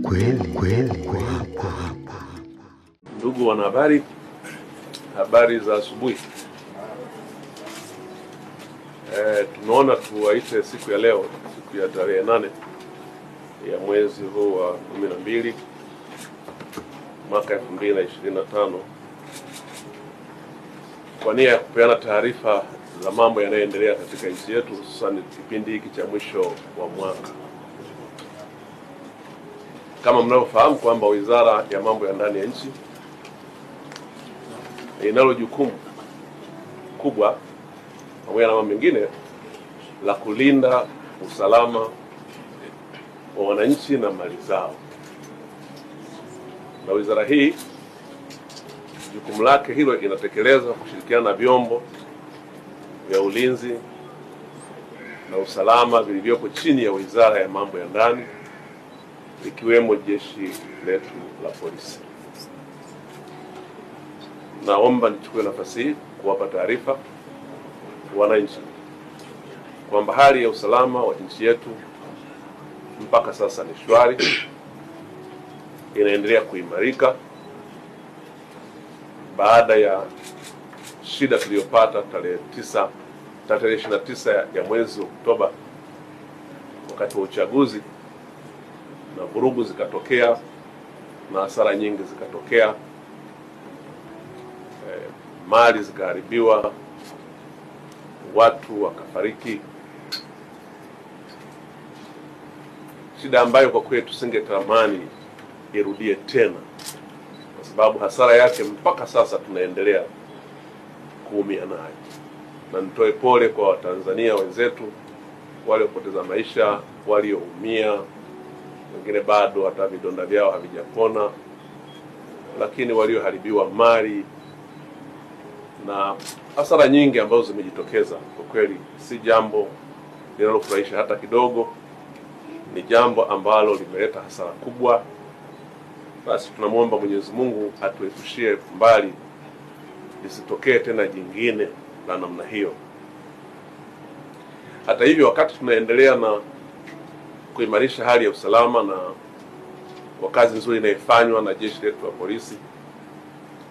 Kweli. Ndugu wanahabari, habari za asubuhi. Tunaona tuwaite siku ya leo, siku ya tarehe 8 ya mwezi huu wa 12 mwaka 2025 kwa nia ya kupeana taarifa za mambo yanayoendelea katika nchi yetu, hususan kipindi hiki cha mwisho wa mwaka. Kama mnavyofahamu kwamba Wizara ya Mambo ya Ndani ya Nchi inalo jukumu kubwa pamoja na mambo mengine la kulinda usalama wa wananchi na mali zao. Na wizara hii jukumu lake hilo inatekeleza kushirikiana na vyombo vya ulinzi na usalama vilivyopo chini ya Wizara ya Mambo ya Ndani, ikiwemo jeshi letu la polisi. Naomba nichukue nafasi hii kuwapa taarifa wananchi kwamba hali ya usalama wa nchi yetu mpaka sasa ni shwari, inaendelea kuimarika baada ya shida tuliyopata tarehe 29 ya mwezi Oktoba wakati wa uchaguzi, na vurugu zikatokea na hasara nyingi zikatokea, mali zikaharibiwa, watu wakafariki, shida ambayo kwa kweli tusingetamani irudie tena, kwa sababu hasara yake mpaka sasa tunaendelea kuumia nayo. Na nitoe pole kwa Watanzania wenzetu waliopoteza maisha, walioumia, wengine bado hata vidonda vyao havijapona, lakini walioharibiwa mali na hasara nyingi ambazo zimejitokeza, kwa kweli si jambo linalofurahisha hata kidogo. Ni jambo ambalo limeleta hasara kubwa. Basi tunamwomba Mwenyezi Mungu atuepushie mbali lisitokee tena jingine la namna hiyo. Hata hivyo, wakati tunaendelea na kuimarisha hali ya usalama na kwa kazi nzuri inayofanywa na jeshi letu la polisi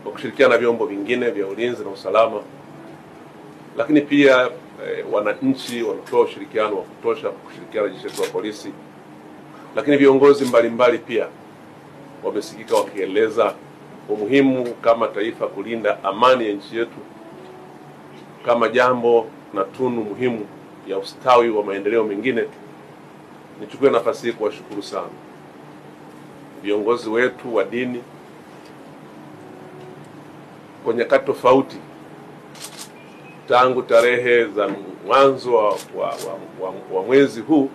kwa kushirikiana na vyombo vingine vya ulinzi na usalama, lakini pia wananchi wanatoa ushirikiano wa kutosha kushirikiana na jeshi letu la polisi, lakini viongozi mbalimbali pia wamesikika wakieleza umuhimu kama taifa kulinda amani ya nchi yetu kama jambo na tunu muhimu ya ustawi wa maendeleo mengine. Nichukue nafasi hii kuwashukuru sana viongozi wetu wa dini kwa nyakati tofauti tangu tarehe za mwanzo wa mwezi huu.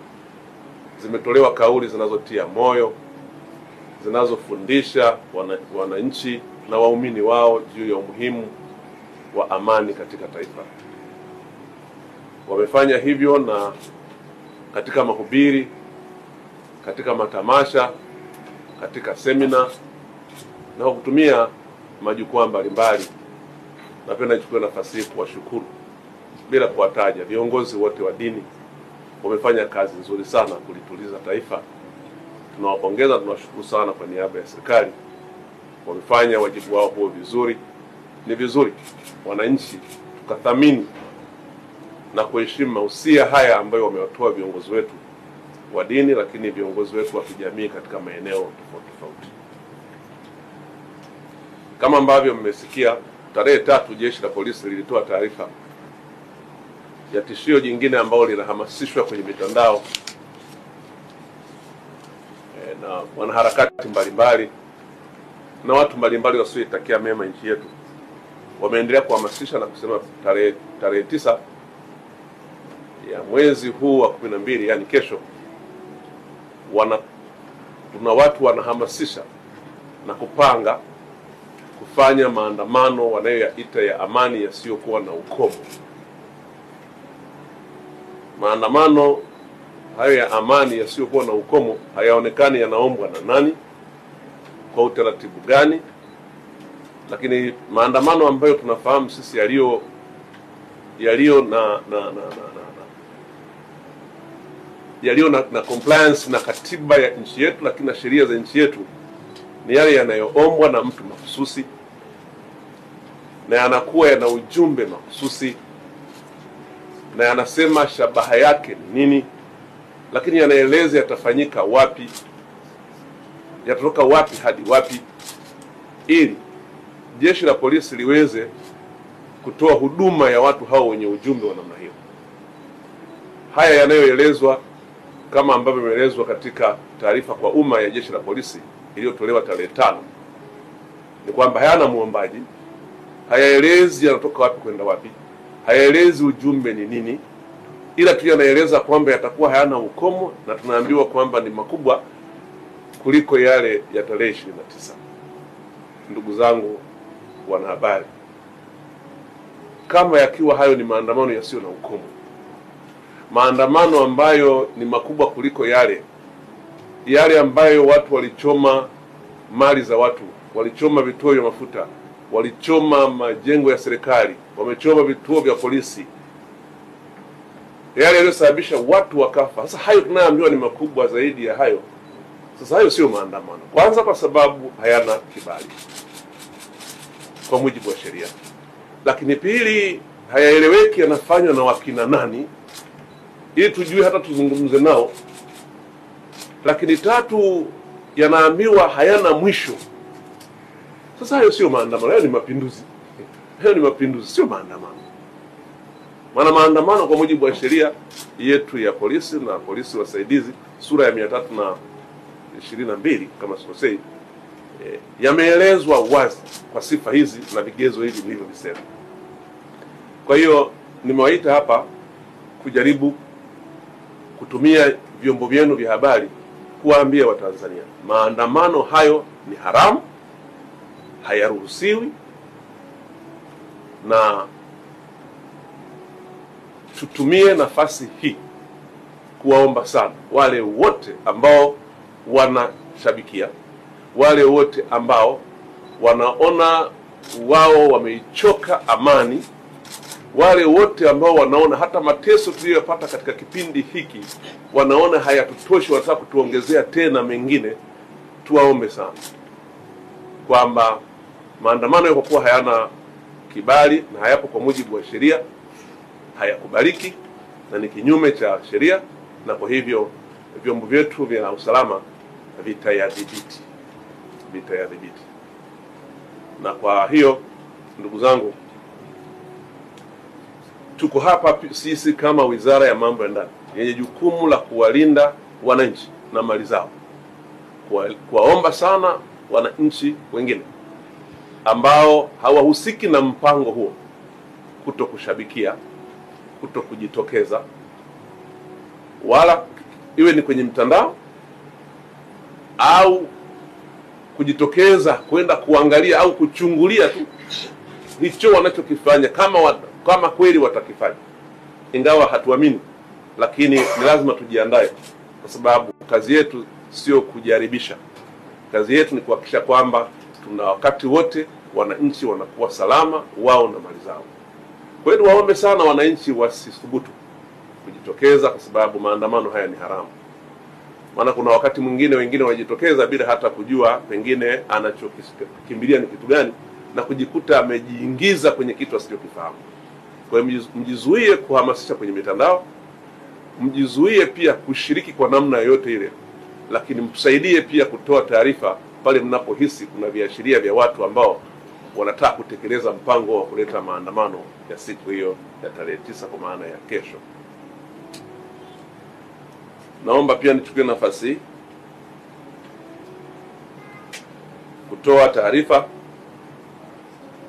Zimetolewa kauli zinazotia moyo, zinazofundisha wananchi na waumini wao juu ya umuhimu wa amani katika taifa. Wamefanya hivyo na katika mahubiri, katika matamasha, katika semina na kutumia majukwaa mbalimbali. Napenda nichukue nafasi hii kuwashukuru bila kuwataja viongozi wote wa dini. Wamefanya kazi nzuri sana kulituliza taifa. Tunawapongeza, tunawashukuru sana kwa niaba ya serikali. Wamefanya wajibu wao huo vizuri. Ni vizuri wananchi tukathamini na kuheshimu mahusia haya ambayo wamewatoa viongozi wetu wa dini, lakini viongozi wetu wa kijamii katika maeneo tofauti tofauti. Kama ambavyo mmesikia, tarehe 3 jeshi la polisi lilitoa taarifa ya tishio jingine ambalo linahamasishwa kwenye mitandao na wanaharakati mbalimbali na watu mbalimbali wasioitakia mema nchi yetu. Wameendelea kuhamasisha na kusema tarehe 9 ya mwezi huu wa 12, yani kesho, tuna watu wanahamasisha na kupanga kufanya maandamano wanayoyaita ya amani yasiyokuwa na ukomo. Maandamano hayo ya amani yasiyokuwa na ukomo hayaonekani yanaombwa na nani, kwa utaratibu gani, lakini maandamano ambayo tunafahamu sisi yaliyo yaliyo na compliance na katiba ya nchi yetu, lakini na sheria za nchi yetu, ni yale yanayoombwa na mtu mahususi na yanakuwa yana ujumbe mahususi na yanasema shabaha yake ni nini, lakini yanaeleza yatafanyika wapi, yatatoka wapi hadi wapi, ili jeshi la polisi liweze kutoa huduma ya watu hao wenye ujumbe wa namna hiyo. Haya yanayoelezwa kama ambavyo imeelezwa katika taarifa kwa umma ya jeshi la polisi iliyotolewa tarehe 5 ni kwamba hayana muombaji, hayaelezi yanatoka wapi kwenda wapi, hayaelezi ujumbe ni nini, ila tu yanaeleza kwamba yatakuwa hayana ukomo, na tunaambiwa kwamba ni makubwa kuliko yale ya tarehe 29. Ndugu zangu wanahabari, kama yakiwa hayo ni maandamano yasiyo na ukomo, maandamano ambayo ni makubwa kuliko yale ambayo watu walichoma mali za watu, walichoma vituo vya mafuta, walichoma majengo ya serikali, wamechoma vituo vya polisi, yale yaliyosababisha watu wakafa. Sasa hayo tunayoambiwa ni makubwa zaidi ya hayo. Sasa hayo sio maandamano. Kwanza kwa sababu hayana kibali kwa mujibu wa sheria, lakini pili, hayaeleweki yanafanywa na wakina nani ili tujue hata tuzungumze nao, lakini tatu, yanaambiwa hayana mwisho. Sasa hayo sio maandamano, hayo ni mapinduzi. Hayo ni mapinduzi, sio maandamano. Maana maandamano kwa mujibu wa sheria yetu ya polisi na polisi wasaidizi sura ya 322 kama sikosei, yameelezwa wazi kwa sifa hizi na vigezo hivi nilivyovisema. Kwa hiyo nimewaita hapa kujaribu kutumia vyombo vyenu vya habari kuwaambia Watanzania maandamano hayo ni haramu, hayaruhusiwi, na tutumie nafasi hii kuwaomba sana wale wote ambao wanashabikia, wale wote ambao wanaona wao wameichoka amani, wale wote ambao wanaona hata mateso tuliyopata katika kipindi hiki wanaona hayatutoshi, wanataka kutuongezea tena mengine, tuwaombe sana kwamba maandamano yako kuwa hayana kibali na hayapo kwa mujibu wa sheria, hayakubaliki na ni kinyume cha sheria, na kwa hivyo vyombo vyetu vya usalama vitayadhibiti. Na kwa hiyo ndugu zangu, tuko hapa sisi kama Wizara ya Mambo ya Ndani yenye jukumu la kuwalinda wananchi na mali zao, kuwaomba sana wananchi wengine ambao hawahusiki na mpango huo kutokushabikia, kutokujitokeza, wala iwe ni kwenye mtandao au kujitokeza kwenda kuangalia au kuchungulia tu hicho wanachokifanya, kama kweli watakifanya, ingawa hatuamini, lakini ni lazima tujiandae, kwa sababu kazi yetu sio kujaribisha. Kazi yetu ni kuhakikisha kwamba tuna wakati wote wananchi wanakuwa salama, wao na mali zao. Kwa hiyo waombe sana wananchi wasithubutu kujitokeza, kwa sababu maandamano haya ni haramu. Maana kuna wakati mwingine wengine wanajitokeza bila hata kujua pengine anachokimbilia ni kitu gani, na kujikuta amejiingiza kwenye kitu asichokifahamu. Kwa hiyo mjizuie kuhamasisha kwenye mitandao, mjizuie pia kushiriki kwa namna yoyote ile, lakini mtusaidie pia kutoa taarifa pale mnapohisi kuna viashiria vya watu ambao wanataka kutekeleza mpango wa kuleta maandamano ya siku hiyo ya tarehe 9 kwa maana ya kesho. Naomba pia nichukue nafasi hii kutoa taarifa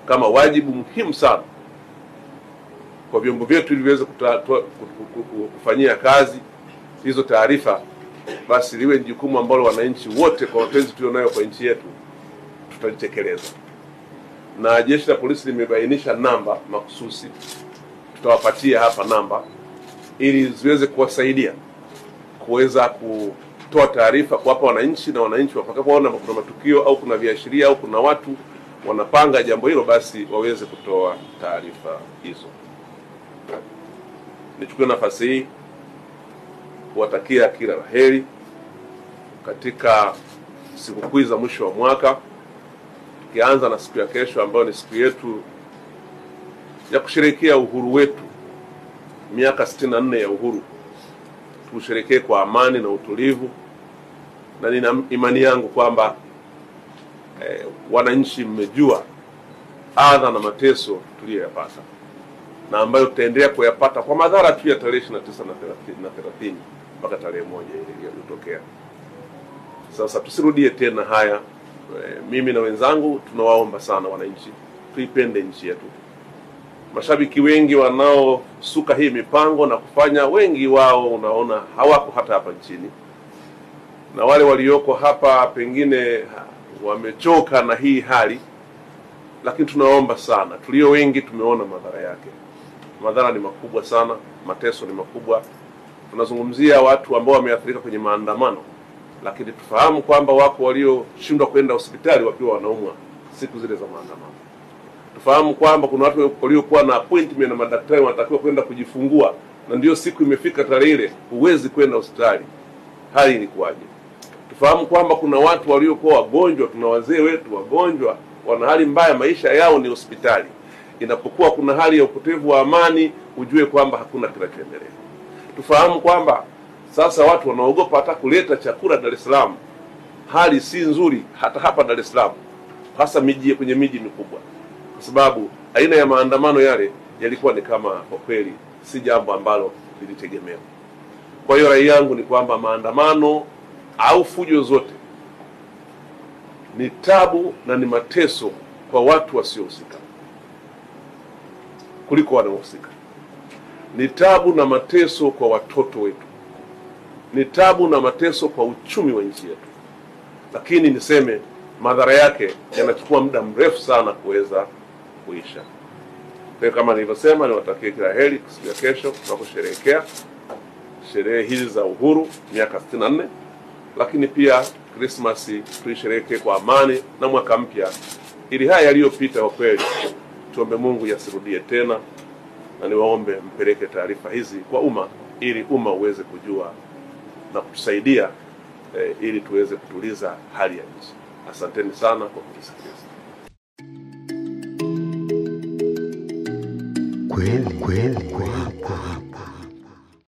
kama wajibu muhimu sana kwa vyombo vyetu ili viweze kufanyia kazi hizo taarifa. Basi liwe ni jukumu ambalo wananchi wote kwa mapenzi tulionayo kwa nchi yetu tutalitekeleza. Na jeshi la polisi limebainisha namba mahususi, tutawapatia hapa namba ili ziweze kuwasaidia kuweza kutoa taarifa kuwapa wananchi, na wananchi watakapoona kuna matukio au kuna viashiria au kuna watu wanapanga jambo hilo, basi waweze kutoa taarifa hizo. Nichukue nafasi hii kuwatakia kila la heri katika sikukuu za mwisho wa mwaka, tukianza na siku ya kesho ambayo ni siku yetu ya kusherehekea uhuru wetu, miaka 64 ya uhuru. Tusherehekee kwa amani na utulivu, na nina imani yangu kwamba wananchi mmejua adha na mateso tuliyoyapata na ambayo tutaendelea kuyapata kwa madhara tu ya tarehe 29 na 30 mpaka tarehe 1 ile iliyotokea. Sasa tusirudie tena haya. Mimi na wenzangu tunawaomba sana wananchi tuipende nchi yetu. Mashabiki wengi wanaosuka hii mipango na kufanya, wengi wao unaona hawako hata hapa nchini, na wale walioko hapa pengine wamechoka na hii hali, lakini tunaomba sana, tulio wengi tumeona madhara yake. Madhara ni makubwa sana, mateso ni makubwa. Tunazungumzia watu ambao wameathirika kwenye maandamano, lakini tufahamu kwamba wako walioshindwa kwenda hospitali wakiwa wanaumwa siku zile za maandamano. Tufahamu kwamba kuna watu waliokuwa na appointment na madaktari wanatakiwa kwenda kujifungua, na ndio siku imefika tarehe ile huwezi kwenda hospitali. Hali ilikuwaje? Tufahamu kwamba kuna watu waliokuwa wagonjwa, tuna wazee wetu wagonjwa, wana hali mbaya, maisha yao ni hospitali. Inapokuwa kuna hali ya upotevu wa amani, ujue kwamba hakuna kinachoendelea. Tufahamu kwamba sasa watu wanaogopa hata kuleta chakula Dar es Salaam. Hali si nzuri hata hapa Dar es Salaam, hasa kwenye miji mikubwa, kwa sababu aina ya maandamano yale yalikuwa ni kama, kwa kweli si jambo ambalo lilitegemewa. Kwa hiyo rai yangu ni kwamba maandamano au fujo zote ni tabu na ni mateso kwa watu wasiohusika kuliko wanaohusika. Ni tabu na mateso kwa watoto wetu, ni tabu na mateso kwa uchumi wa nchi yetu, lakini niseme madhara yake yanachukua muda mrefu sana kuweza kuisha. Kwa kama nilivyosema, niwatakie kila heri siku ya kesho tunaposherehekea sherehe hizi za uhuru miaka 64, lakini pia Christmas tuisherehekee kwa amani na mwaka mpya, ili haya yaliyopita kwa kweli tuombe Mungu yasirudie tena, na niwaombe mpeleke taarifa hizi kwa umma ili umma uweze kujua na kutusaidia ili tuweze kutuliza hali ya nchi. Asanteni sana kwa kusikiliza. Kweli.